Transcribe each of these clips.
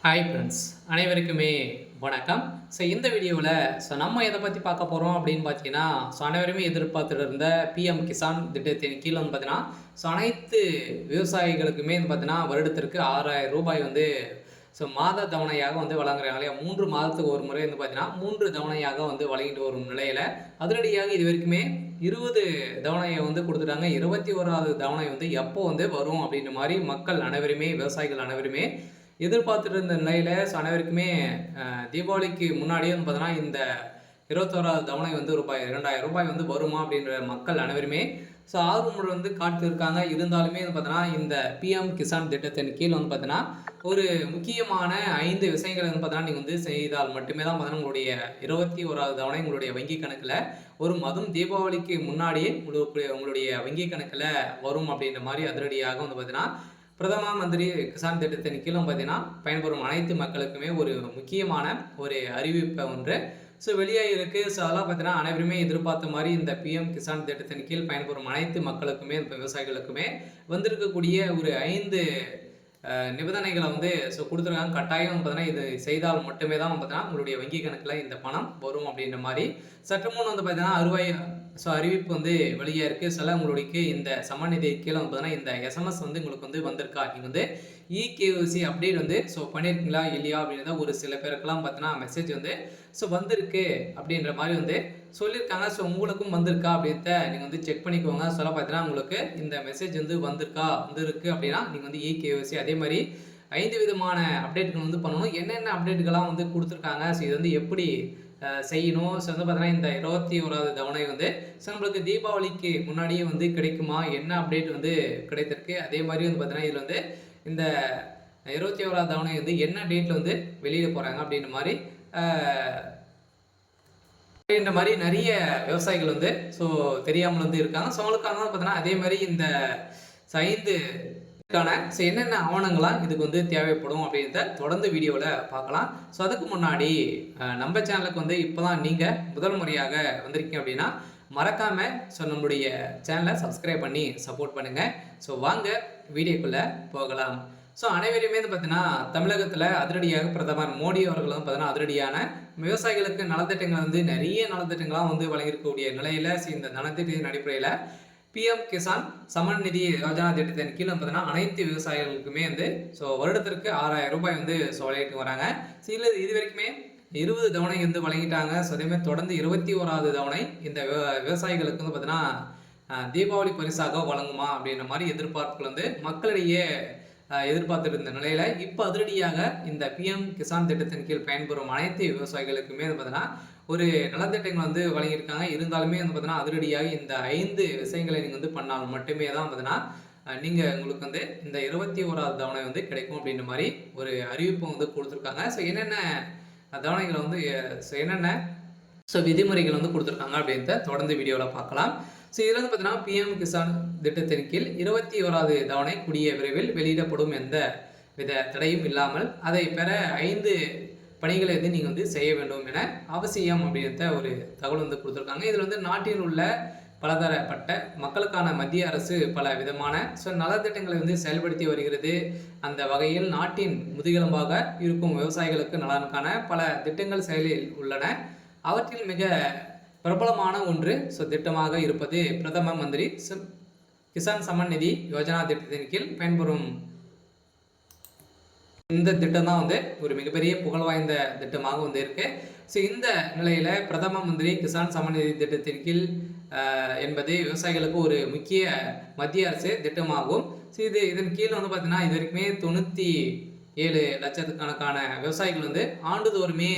Hi friends, அனைவருக்குமே வணக்கம். இந்த வீடியோவில் நம்ம எதை பற்றி பார்க்க போகிறோம் அப்படின்னு பார்த்தீங்கன்னா, அனைவருமே எதிர்பார்த்துட்டு இருந்த பிஎம் கிசான் திட்டத்தின் கீழே பார்த்தீங்கன்னா, அனைத்து விவசாயிகளுக்குமே பார்த்தீங்கன்னா வருடத்திற்கு ரூ. 6,000 மாத தவணையாக வழங்குறாங்க இல்லையா. 3 மாதத்துக்கு ஒரு முறை பார்த்தீங்கன்னா 3 தவணையாக வழங்கிட்டு வரும் நிலையில் அதிரடியாக இது வரைக்குமே 20 தவணையை கொடுத்துட்டாங்க. 21வது தவணை எப்போ வரும் அப்படின்ற மாதிரி மக்கள் அனைவருமே, விவசாயிகள் அனைவருமே எதிர்பார்த்துட்டு இருந்த நிலையில அனைவருக்குமே தீபாவளிக்கு முன்னாடியே பார்த்தோன்னா இந்த 21வது தவணை ரூபாய் 2,000 வருமா அப்படின்ற மக்கள் அனைவருமே ஆர்வம் காத்திருக்காங்க. இருந்தாலுமே பார்த்தோன்னா இந்த பிஎம் கிசான் திட்டத்தின் கீழ் பார்த்தீங்கன்னா ஒரு முக்கியமான 5 விஷயங்கள் பார்த்தோன்னா நீங்கள் செய்தால் மட்டுமே தான் பார்த்தீங்கன்னா உங்களுடைய 21வது தவணை உங்களுடைய வங்கி கணக்கில் வரும். அதுவும் தீபாவளிக்கு முன்னாடியே உங்களுடைய வங்கி கணக்கில் வரும் அப்படின்ற மாதிரி அதிரடியாக பார்த்தீங்கன்னா பிரதம மந்திரி கிசான் திட்டத்தின் கீழும் பார்த்தீங்கன்னா பயன்பெறும் அனைத்து மக்களுக்குமே ஒரு முக்கியமான ஒரு அறிவிப்பை ஒன்று வெளியாக இருக்குது. அதெல்லாம் பார்த்தீங்கன்னா அனைவருமே எதிர்பார்த்த மாதிரி இந்த பிஎம் கிசான் திட்டத்தின் கீழ் பயன்பெறும் அனைத்து மக்களுக்குமே, விவசாயிகளுக்குமே வந்திருக்கக்கூடிய ஒரு 5 நிபந்தனைகளை கொடுத்துருக்காங்க. கட்டாயம் பார்த்தீங்கன்னா இது செய்தால் மட்டுமே தான் பார்த்தீங்கன்னா உங்களுடைய வங்கி கணக்கில் இந்த பணம் வரும் அப்படின்ற மாதிரி சற்று முன் பார்த்தீங்கன்னா அறிவிப்பு வெளியாக இருக்குது. சில உங்களுக்கு இந்த சமநிதி கீழே பார்த்தீங்கன்னா இந்த எஸ்எம்எஸ் உங்களுக்கு வந்திருக்கா, நீங்கள் இகேஒசி அப்டேட் பண்ணியிருக்கீங்களா இல்லையா அப்படின்றத ஒரு சில பேருக்கெல்லாம் பார்த்தீங்கன்னா மெசேஜ் வந்திருக்கு அப்படின்ற மாதிரி சொல்லியிருக்காங்க. உங்களுக்கும் வந்திருக்கா அப்படின்றத நீங்கள் செக் பண்ணிக்கோங்க. சொல்ல பார்த்தீங்கன்னா உங்களுக்கு இந்த மெசேஜ் வந்திருக்கு அப்படின்னா நீங்கள் இகேஒசி அதே மாதிரி 5 விதமான அப்டேட்கள் பண்ணணும். என்னென்ன அப்டேட்டுகள்லாம் கொடுத்துருக்காங்க, இது எப்படி செய்யணும். பார்த்தீங்கன்னா இந்த 21வது தவணை நம்மளுக்கு தீபாவளிக்கு முன்னாடியே கிடைக்குமா, என்ன அப்டேட் கிடைத்திருக்கு. அதே மாதிரி பார்த்தீங்கன்னா இதில் இந்த 21வது தவணை என்ன டேட்டில் வெளியிட போகிறாங்க அப்படின்ற மாதிரி நிறைய விவசாயிகள் தெரியாமல் இருக்காங்க. அவங்களுக்காக பார்த்தீங்கன்னா அதே மாதிரி இந்த 5 என்னென்ன ஆவணங்களாம் இதுக்கு தேவைப்படும் அப்படின்றத தொடர்ந்து வீடியோவில் பார்க்கலாம். அதுக்கு முன்னாடி நம்ம சேனலுக்கு இப்போ தான் நீங்கள் முதல் முறையாக வந்திருக்கீங்க அப்படின்னா மறக்காமல் நம்மளுடைய சேனலை சப்ஸ்கிரைப் பண்ணி சப்போர்ட் பண்ணுங்கள். வாங்க வீடியோக்குள்ளே போகலாம். அனைவருமே பார்த்தீங்கன்னா தமிழகத்தில் அதிரடியாக பிரதமர் மோடி அவர்கள் பார்த்தீங்கன்னா அதிரடியான விவசாயிகளுக்கு நலத்திட்டங்கள் நிறைய நலத்திட்டங்களாக வழங்கியிருக்கக்கூடிய நிலையில் இந்த நலத்திட்டத்தின் அடிப்படையில் பிஎம் கிசான் சமன் நிதி யோஜனா திட்டத்தின் கீழே பார்த்தீங்கன்னா அனைத்து விவசாயிகளுக்குமே வருடத்திற்கு ரூ. 6,000 வழங்கிட்டு வராங்க. இது வரைக்குமே 20 தவணை வழங்கிட்டாங்க. அதேமாதிரி தொடர்ந்து 21வது தவணை இந்த விவசாயிகளுக்கு பார்த்தீங்கன்னா தீபாவளி பரிசாக வழங்குமா அப்படின்ற மாதிரி எதிர்பார்ப்புகள் மக்களிடையே எதிர்பார்த்துட்டு இருந்த நிலையில இப்போ அதிரடியாக இந்த பிஎம் கிசான் திட்டத்தின் கீழ் பயன்பெறும் அனைத்து விவசாயிகளுக்குமே பார்த்தீங்கன்னா ஒரு நலத்திட்டங்கள் வழங்கியிருக்காங்க. இருந்தாலுமே பார்த்தீங்கன்னா அதிரடியாக இந்த 5 விஷயங்களை நீங்கள் பண்ணால் மட்டுமே தான் பார்த்தீங்கன்னா நீங்கள் உங்களுக்கு இந்த 21வது தவணை கிடைக்கும் அப்படின்ற மாதிரி ஒரு அறிவிப்பு கொடுத்துருக்காங்க. என்னென்ன தவணைகளை என்னென்ன விதிமுறைகள் கொடுத்துருக்காங்க அப்படின்றத தொடர்ந்து வீடியோவில் பார்க்கலாம். இதில் பார்த்தீங்கன்னா பிஎம் கிசான் திட்டத்தின் கீழ் 21வது தவணை கூடிய விரைவில் வெளியிடப்படும் எந்த வித தடையும் இல்லாமல் அதை பெற 5 பணிகளை நீங்கள் செய்ய வேண்டும் என அவசியம் அப்படின்ற ஒரு தகவல் கொடுத்துருக்காங்க. இதில் நாட்டில் உள்ள பலதரப்பட்ட மக்களுக்கான மத்திய அரசு பல விதமான நலத்திட்டங்களை செயல்படுத்தி வருகிறது. அந்த வகையில் நாட்டின் முதுகெலும்பாக இருக்கும் விவசாயிகளுக்கு நலனுக்கான பல திட்டங்கள் செயலில் உள்ளன. அவற்றில் மிக பிரபலமான ஒன்று திட்டமாக இருப்பது பிரதம மந்திரி கிசான் சமன் நிதி யோஜனா திட்டத்தின் கீழ் பயன்பெறும் இந்த திட்டம் தான் ஒரு மிகப்பெரிய புகழ் வாய்ந்த திட்டமாக இருக்கு. இந்த நிலையில பிரதம மந்திரி கிசான் சமன் நிதி திட்டத்தின் கீழ் என்பது விவசாயிகளுக்கு ஒரு முக்கிய மத்திய அரசு திட்டமாகும். இதன் கீழ் பார்த்தீங்கன்னா இது வரைக்குமே 97 லட்சத்துக்கணக்கான விவசாயிகள் ஆண்டுதோறுமே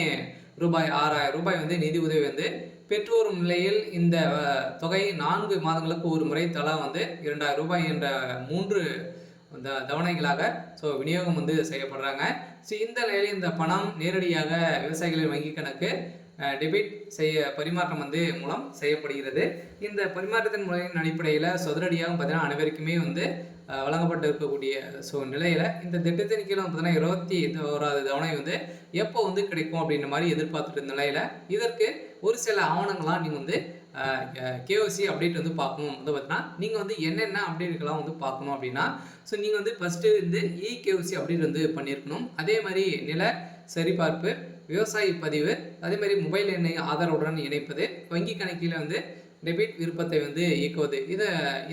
ரூபாய் 6,000 நிதி உதவி பெற்று வரும் நிலையில் இந்த தொகை 4 மாதங்களுக்கு ஒரு முறை தலா ரூபாய் 2,000 என்ற 3 தவணைகளாக விநியோகம் செய்யப்படுறாங்க. இந்த நிலையில் இந்த பணம் நேரடியாக விவசாயிகளின் வங்கி கணக்கு டெபிட் பரிமாற்றம் மூலம் செய்யப்படுகிறது. இந்த பரிமாற்றத்தின் முறையின் அடிப்படையில் அதிரடியாக பார்த்தீங்கன்னா அனைவருக்குமே வழங்கப்பட்டு இருக்கக்கூடிய நிலையில் இந்த திட்டத்தின் கீழே பார்த்தீங்கன்னா 21வது தவணை எப்போ கிடைக்கும் அப்படின்ற மாதிரி எதிர்பார்த்துட்டு இருந்த நிலையில் இதற்கு ஒரு சில ஆவணங்களாம் நீங்கள் கேஒசி அப்டேட் வந்து பார்க்கணும் வந்து பார்த்தீங்கன்னா, நீங்கள் வந்து என்னென்ன அப்டேட்டுகள்லாம் வந்து பார்க்கணும் அப்படின்னா, ஸோ நீங்கள் வந்து ஃபஸ்ட்டு வந்து கேஒசி அப்டேட் வந்து பண்ணியிருக்கணும். அதே மாதிரி நில சரிபார்ப்பு, விவசாய பதிவு, அதே மாதிரி மொபைல் எண்ணை ஆதாருடன் இணைப்பது, வங்கி கணக்கில் வந்து டெபிட் விருப்பத்தை வந்து இயக்குவது.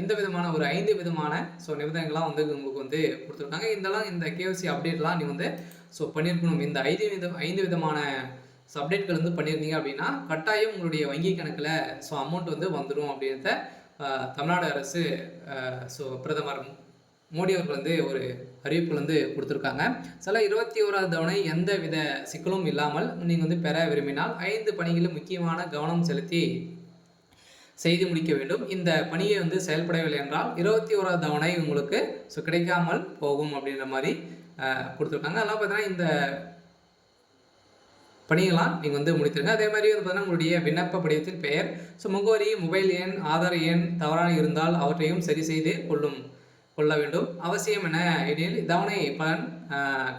இந்த விதமான ஒரு 5 விதமான நிபந்தனைகள்லாம் வந்து உங்களுக்கு வந்து குடுத்துருக்காங்க. இந்த கேஒய்சி அப்டேட்லாம் நீங்க வந்து பண்ணியிருக்கணும். இந்த 5 விதமான அப்டேட்கள் வந்து பண்ணியிருந்தீங்க அப்படின்னா, கட்டாயம் உங்களுடைய வங்கி கணக்குல அமௌண்ட் வந்து வந்துரும் அப்படின்றத தமிழ்நாடு அரசு பிரதமர் மோடி அவர்கள் வந்து ஒரு அறிவிப்புகள் வந்து குடுத்துருக்காங்க. 21வது தவணை எந்தவித சிக்கலும் இல்லாமல் நீங்க வந்து பெற விரும்பினால் 5 பணிகளில் முக்கியமான கவனம் செலுத்தி செய்து முடிக்க வேண்டும். இந்த பணியை வந்து செயல்படவில்லை என்றால் 21வது தவணை உங்களுக்கு கிடைக்காமல் போகும் அப்படின்ற மாதிரி கொடுத்துருக்காங்க. அதெல்லாம் பார்த்தீங்கன்னா இந்த பணியெல்லாம் நீங்கள் வந்து முடித்திருங்க. அதே மாதிரி வந்து பார்த்தீங்கன்னா உங்களுடைய விண்ணப்ப படிவத்தில் பெயர், முகவரி, மொபைல் எண், ஆதார் எண் தவறான இருந்தால் அவற்றையும் சரி செய்து கொள்ள வேண்டும். அவசியம் என எனில் தவணை பலன்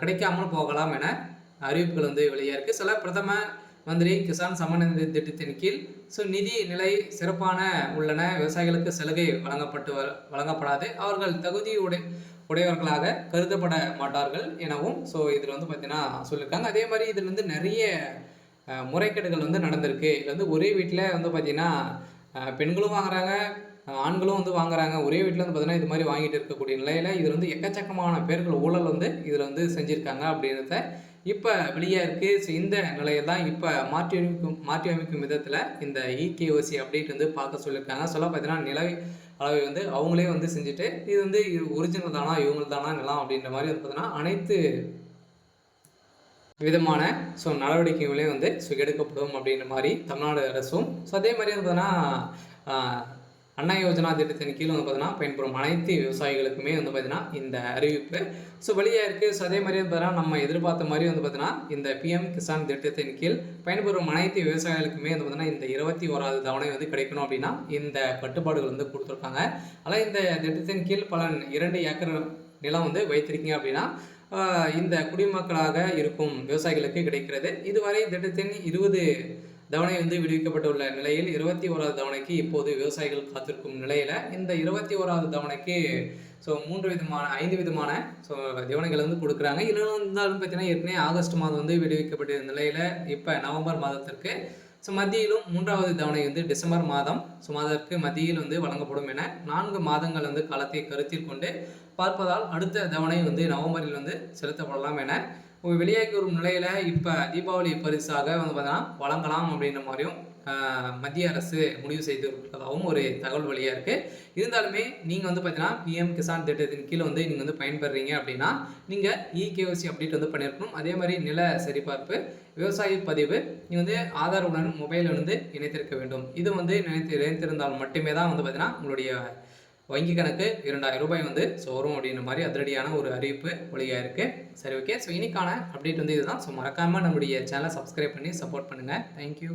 கிடைக்காமல் போகலாம் என அறிவிப்புகள் வந்து வெளியாக இருக்குது. சில பிரதம மந்திரி கிசான் சம்மான் நிதி திட்டத்தின் கீழ் நிதி நிலை சிறப்பான உள்ளன. விவசாயிகளுக்கு சலுகை வழங்கப்படாது. அவர்கள் உடையவர்களாக கருதப்பட மாட்டார்கள் எனவும் இதில் வந்து பார்த்தீங்கன்னா சொல்லியிருக்காங்க. அதே மாதிரி இதில் வந்து நிறைய முறைகேடுகள் வந்து நடந்திருக்கு. இதில் வந்து ஒரே வீட்டில் வந்து பார்த்தீங்கன்னா பெண்களும் வாங்குறாங்க, ஆண்களும் வந்து வாங்குறாங்க. ஒரே வீட்டில் வந்து பார்த்தீங்கன்னா இது மாதிரி வாங்கிட்டு இருக்கக்கூடிய நிலையில் இதில் வந்து எக்கச்சக்கமான பேர்கள் ஊழல் வந்து இதில் வந்து செஞ்சுருக்காங்க அப்படின்றத இப்போ வெளியாக இருக்குது. இந்த நிலையை தான் இப்போ மாற்றி அமைக்கும் விதத்தில் இந்த கேஒசி அப்டேட் வந்து பார்க்க சொல்லியிருக்காங்க. பார்த்தீங்கன்னா நில அளவை வந்து அவங்களே வந்து செஞ்சுட்டு இது வந்து ஒரிஜினல் தானா இவங்க தானா நிலம் அப்படின்ற மாதிரி வந்து பார்த்தீங்கன்னா அனைத்து விதமான நடவடிக்கைகளையும் வந்து எடுக்கப்படும் அப்படின்ற மாதிரி தமிழ்நாடு அரசும் அதே மாதிரி வந்து பார்த்தீங்கன்னா அண்ணா யோஜனா திட்டத்தின் கீழ் வந்து பார்த்தீங்கன்னா பயன்பெறும் அனைத்து விவசாயிகளுக்குமே வந்து பார்த்தீங்கன்னா இந்த அறிவிப்பு வெளியாக இருக்குது. அதே மாதிரி வந்து பார்த்தீங்கன்னா நம்ம எதிர்பார்த்த மாதிரி வந்து பார்த்தீங்கன்னா இந்த பிஎம் கிசான் திட்டத்தின் கீழ் பயன்பெறும் அனைத்து விவசாயிகளுக்குமே வந்து பார்த்தீங்கன்னா இந்த 21வது தவணை வந்து கிடைக்கணும் அப்படின்னா இந்த கட்டுப்பாடுகள் வந்து கொடுத்துருக்காங்க. ஆனால் இந்த திட்டத்தின் கீழ் பலன் 2 ஏக்கர் நிலம் வந்து வைத்திருக்கீங்க அப்படின்னா இந்த குடிமக்களாக இருக்கும் விவசாயிகளுக்கு கிடைக்கிறது. இதுவரை திட்டத்தின் 20 தவணை வந்து விடுவிக்கப்பட்டுள்ள நிலையில் 21வது தவணைக்கு இப்போது விவசாயிகள் காத்திருக்கும் நிலையில் இந்த 21வது தவணைக்கு 5 விதமான தவணைகள் வந்து கொடுக்குறாங்க. இன்னும் இருந்தாலும் பார்த்தீங்கன்னா ஏற்கனவே ஆகஸ்ட் மாதம் வந்து விடுவிக்கப்பட்ட நிலையில் இப்போ நவம்பர் மாதத்திற்கு மத்தியிலும் 3வது தவணை வந்து டிசம்பர் மாதம் அதற்கு மத்தியில் வந்து வழங்கப்படும் என 4 மாதங்கள் வந்து காலத்தை கருத்தில் கொண்டு பார்ப்பதால் அடுத்த தவணை வந்து நவம்பரில் வந்து செலுத்தப்படலாம் என வெளியாகி வரும் நிலையில் இப்போ தீபாவளி பரிசாக வந்து பார்த்தீங்கன்னா வழங்கலாம் அப்படின்ற மாதிரியும் மத்திய அரசு முடிவு செய்திருப்பதாகவும் ஒரு தகவல் வெளியாக இருக்குது. இருந்தாலுமே நீங்கள் வந்து பார்த்தீங்கன்னா பிஎம் கிசான் திட்டத்தின் கீழே வந்து நீங்கள் வந்து பயன்பெறீங்க அப்படின்னா நீங்கள் கேஒசி அப்டேட் வந்து பண்ணியிருக்கணும். அதே மாதிரி நில சரிபார்ப்பு, விவசாய பதிவு நீங்கள் வந்து ஆதாருடன் மொபைல் வந்து இணைத்திருக்க வேண்டும். இது வந்து இணைத்திருந்தால் மட்டுமே தான் வந்து பார்த்தீங்கன்னா உங்களுடைய வங்கி கணக்கு 2000 ரூபாய் வந்து வரும் அப்படின்ற மாதிரி அதிரடியான ஒரு அறிவிப்பு வெளியாக இருக்குது. சரி, ஓகே. இன்னைக்கான அப்டேட் வந்து இதுதான். மறக்காமல் நம்முடைய சேனலை சப்ஸ்கிரைப் பண்ணி சப்போர்ட் பண்ணுங்கள். தேங்க்யூ.